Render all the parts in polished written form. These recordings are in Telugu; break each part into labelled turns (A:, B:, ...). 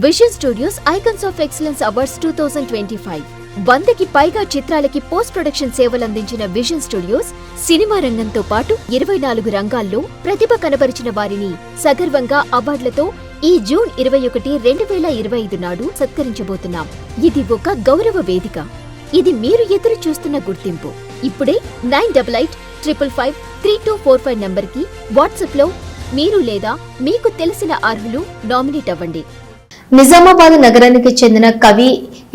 A: Vision studios icons of excellence awards 2025 100కి పైగా చిత్రాలకి పోస్ట్ ప్రొడక్షన్ సేవలు అందించిన విజన్ స్టూడియోస్ సినిమా రంగంతో పాటు 24 రంగాల్లో ప్రతిభ కనబరిచిన వారిని సగర్వంగా అవార్డులతో ఈ జూన్ 21, 2025 నాడు సత్కరించబోతున్నాం. ఇది ఒక గౌరవ వేదిక. ఇది మీరు ఎదురు చూస్తున్న గుర్తింపు. ఇప్పుడే 9855553245 నంబర్కి వాట్సాప్లో మీరు లేదా మీకు తెలిసిన అర్హులు నామినేట్ అవ్వండి.
B: నిజామాబాద్ నగరానికి చెందిన కవి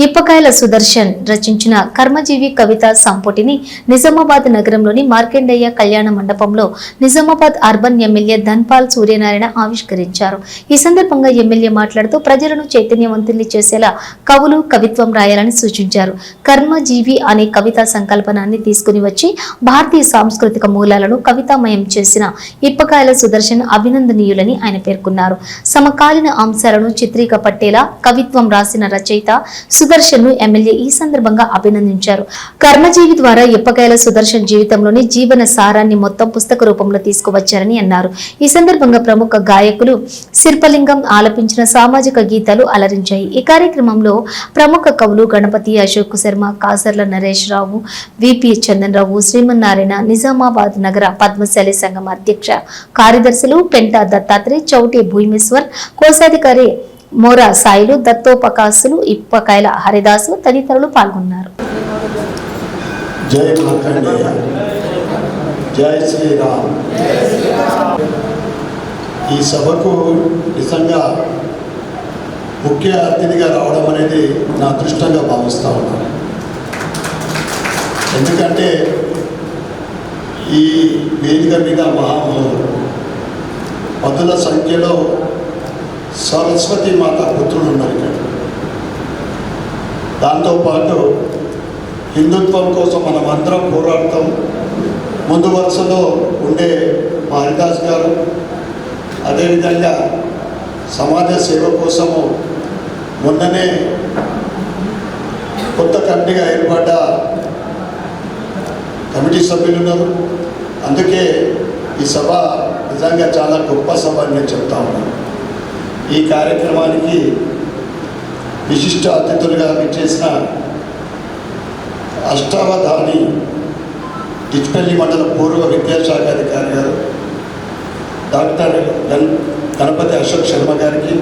B: ఇప్పకాయల సుదర్శన్ రచించిన కర్మజీవి కవిత సంపుటిని నిజామాబాద్ నగరంలోని మార్కండేయ కళ్యాణ మండపంలో నిజామాబాద్ అర్బన్ ఎమ్మెల్యే ధన్పాల్ సూర్యనారాయణ ఆవిష్కరించారు. ఈ సందర్భంగా ఎమ్మెల్యే మాట్లాడుతూ ప్రజలను చైతన్యవంతుల్ని చేసేలా కవులు కవిత్వం రాయాలని సూచించారు. కర్మజీవి అనే కవితా సంకల్పనాన్ని తీసుకుని వచ్చి భారతీయ సాంస్కృతిక మూలాలను కవితామయం చేసిన ఇప్పకాయల సుదర్శన్ అభినందనీయులని ఆయన పేర్కొన్నారు. సమకాలీన అంశాలను చిత్రీకపట్టేలా కవిత్వం రాసిన రచయిత సుదర్శన్ ను ఎమ్మెల్యే ఈ సందర్భంగా అభినందించారు. కర్మజీవి ద్వారా ఇప్పకాయల సుదర్శన్ జీవితంలోని జీవన సారాన్ని మొత్తం పుస్తక రూపంలో తీసుకువచ్చారని అన్నారు. ఈ సందర్భంగా ప్రముఖ గాయకులు శిల్పలింగం ఆలపించిన సామాజిక గీతాలు అలరించాయి. ఈ కార్యక్రమంలో ప్రముఖ కవులు గణపతి, అశోక్ శర్మ, కాసర్ల నరేష్ రావు, విపి చందన్రావు, శ్రీమన్నారాయణ, నిజామాబాద్ నగర పద్మశాలి సంఘం అధ్యక్ష కార్యదర్శులు పెంటా దత్తాత్రేయ, చౌటి భూమేశ్వర్, కోశాధికారి మోరా సాయిలు, దత్తోపకాసులు, ఇప్పకాయల హరిదాసు తదితరులు పాల్గొన్నారు.
C: జై మార్కండేయ, జై శ్రీరామ్. ఈ సభకు నిజంగా ముఖ్య అతిథిగా రావడం అనేది నా అదృష్టంగా భావిస్తా ఉన్నాను. ఎందుకంటే ఈ వేదిక మీద మహామహులు పదుల సంఖ్యలో సరస్వతి మాత పుత్రులు ఉన్నారు ఇక్కడ. దాంతోపాటు హిందుత్వం కోసం మనం అందరం పోరాడతాం. ముందు వరుసలో ఉండే మా హరిదాస్ గారు, అదేవిధంగా సమాజ సేవ కోసము మొన్ననే కొత్త కమిటీగా ఏర్పడ్డ కమిటీ సభ్యులు ఉన్నారు. అందుకే ఈ సభ నిజంగా చాలా గొప్ప సభ అని నేను చెప్తా ఉన్నాను. ఈ కార్యక్రమానికి విశిష్ట అతిథులుగా విచ్చేసిన అష్టావధాని డిచ్పల్లి మండల పూర్వ విద్యాశాఖ అధికారి గారు డాక్టర్ గణపతి అశోక్ శర్మ గారికి,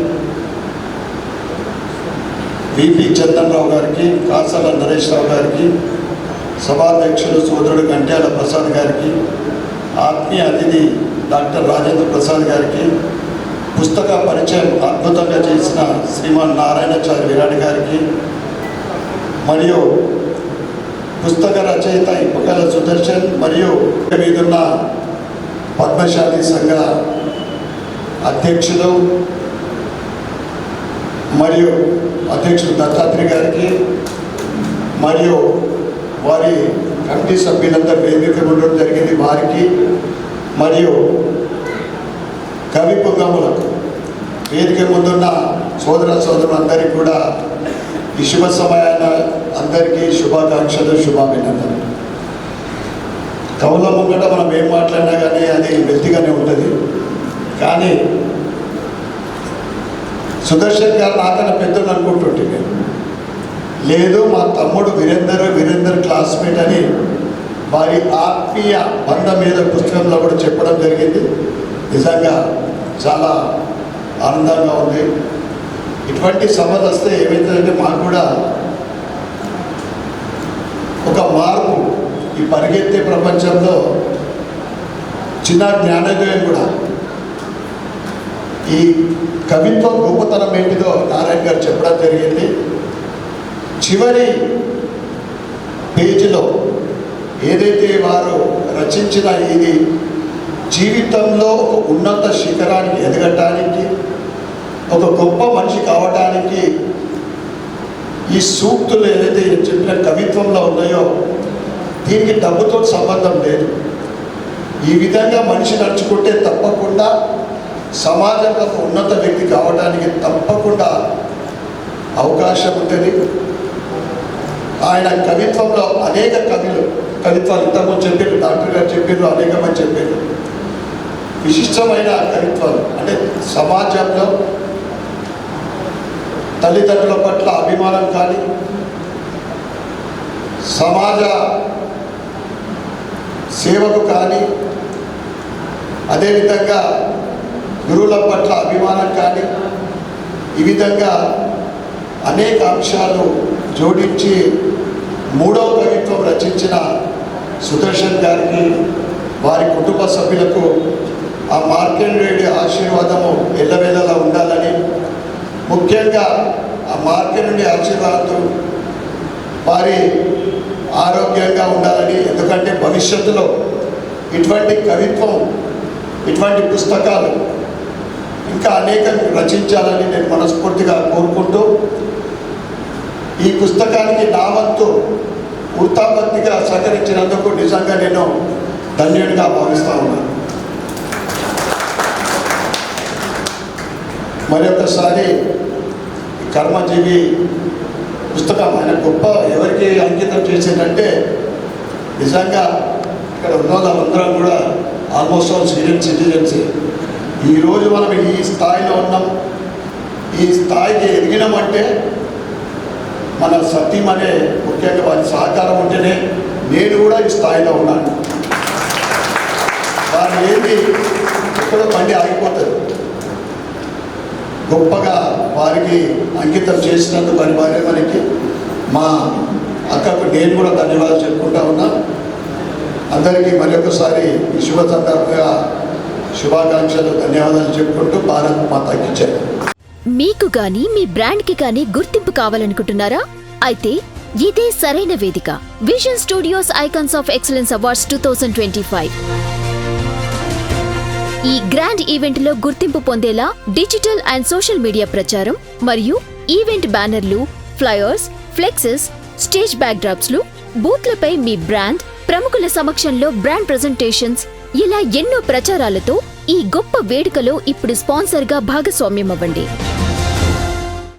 C: విపి చందన్రావు గారికి, కాసల నరేష్ రావు గారికి, సభాధ్యక్షులు సోదరుడు గంట్యాల ప్రసాద్ గారికి, ఆత్మీయ అతిథి డాక్టర్ రాజేంద్ర ప్రసాద్ గారికి, పుస్తక పరిచయం అద్భుతంగా చేసిన శ్రీమాన్ నారాయణచారి విరాట్ గారికి, మరియు పుస్తక రచయిత ఇప్పకాయల సుదర్శన్ మరియు మీదున్న పద్మశాలి సంఘ అధ్యక్షులు మరియు అధ్యక్షుడు దత్తాత్రేయ గారికి, మరియు వారి కమిటీ సభ్యులందరూ వేదిక ఉండడం జరిగింది వారికి, మరియు కవి పుంగములకు వేదిక ముందున్న సోదర సోదరులందరికీ కూడా ఈ శుభ సమయాన అందరికీ శుభాకాంక్షలు, శుభాభినందనలు. కవుల ముంగట మనం ఏం మాట్లాడినా కానీ అది వ్యక్తిగానే ఉంటుంది. కానీ సుదర్శన్ గారు నాకన్నా పెద్దలు అనుకుంటుంటే నేను లేదు, మా తమ్ముడు వీరేందర్ క్లాస్మేట్ అని వారి ఆత్మీయ బంధం మీద పుస్తకంలో కూడా చెప్పడం జరిగింది. నిజంగా చాలా ఆనందంగా ఉంది. ఇటువంటి సభలు వస్తే ఏమవుతుందంటే మాకు కూడా ఒక మార్పు, ఈ పరిగెత్తే ప్రపంచంలో చిన్న జ్ఞానోదయం కూడా, ఈ కవిత్వం గొప్పతనం ఏంటిదో నారాయణ గారు చెప్పడం జరిగింది. చివరి పేజీలో ఏదైతే వారు రచించిన ఇది జీవితంలో ఒక ఉన్నత శిఖరానికి ఎదగటానికి, ఒక గొప్ప మనిషి కావడానికి ఈ సూక్తులు ఏదైతే చెప్పిన కవిత్వంలో ఉన్నాయో దీనికి డబ్బుతో సంబంధం లేదు. ఈ విధంగా మనిషి నడుచుకుంటే తప్పకుండా సమాజంలో ఒక ఉన్నత వ్యక్తి కావడానికి తప్పకుండా అవకాశం ఉంటుంది. ఆయన కవిత్వంలో అనేక కవిత్వాలు ఇంతకుముందు చెప్పారు, డాక్టర్ గారు చెప్పారు, అనేక మంది చెప్పారు. విశిష్టమైన కవిత్వాలు అంటే సమాజంలో తల్లిదండ్రుల పట్ల అభిమానం కానీ, సమాజ సేవకు కానీ, అదేవిధంగా గురువుల పట్ల అభిమానం కానీ, ఈ విధంగా అనేక అంశాలు జోడించి 3వ కవిత్వం రచించిన సుదర్శన్ గారికి, వారి కుటుంబ సభ్యులకు ఆ మార్కండేయుడి ఆశీర్వాదము ఎల్లవేళలా ఉండాలని, ముఖ్యంగా ఆ మార్కండేయుడి ఆశీర్వాదం వారి ఆరోగ్యంగా ఉండాలని, ఎందుకంటే భవిష్యత్తులో ఇటువంటి కవిత్వం, ఇటువంటి పుస్తకాలు ఇంకా అనేక రచించాలని నేను మనస్ఫూర్తిగా కోరుకుంటూ, ఈ పుస్తకానికి నా వంతు వృత్తాపత్తిగా సహకరించినందుకు నిజంగా నేను ధన్యుడిగా భావిస్తూ ఉన్నాను. మరొకసారి కర్మజీవి పుస్తకం ఆయన గొప్ప ఎవరికి అంకితం చేసిందంటే, నిజంగా ఇక్కడ ఉన్న వాళ్ళందరం కూడా ఆల్మోస్ట్ ఆల్ సీనియర్ సిటిజన్స్. ఈరోజు మనం ఈ స్థాయిలో ఉన్నాం, ఈ స్థాయికి ఎదిగినామంటే మన సత్యం అనే ముఖ్యంగా వారి సహకారం ఉంటేనే నేను కూడా ఈ స్థాయిలో ఉన్నాను. వారు ఏది ఎక్కడో బండి ఆగిపోతుంది. గొప్పగా వారికి అంకితం చేసినందుకు మనకి మా అక్కకు నేను కూడా ధన్యవాదాలు చెప్పుకుంటా ఉన్నా. అందరికీ మరొకసారి ఈ శుభ సందర్భంగా శుభాకాంక్షలు, ధన్యవాదాలు చెప్పుకుంటూ భారత్ మాతాకి జై.
A: మీకు గాని మీ బ్రాండ్ కి గాని గుర్తింపు కావాలనుకుంటున్నారా? అయితే ఇదే సరైన వేదిక. Vision studios icons of excellence awards 2025. ఈ గ్రాండ్ ఈవెంట్ లో గుర్తింపు పొందేలా డిజిటల్ అండ్ సోషల్ మీడియా ప్రచారం మరియు ఈవెంట్ బ్యానర్లు, ఫ్లయర్స్, ఫ్లెక్సెస్, స్టేజ్ బ్యాక్డ్రాప్స్ లు, బూత్లపై మీ బ్రాండ్, ప్రముఖుల సమక్షంలో బ్రాండ్ ప్రెజెంటేషన్స్, ఇలా ఎన్నో ప్రచారాలతో ఈ గొప్ప వేడుకలో ఇప్పుడు స్పాన్సర్గా భాగస్వామ్యం అవ్వండి.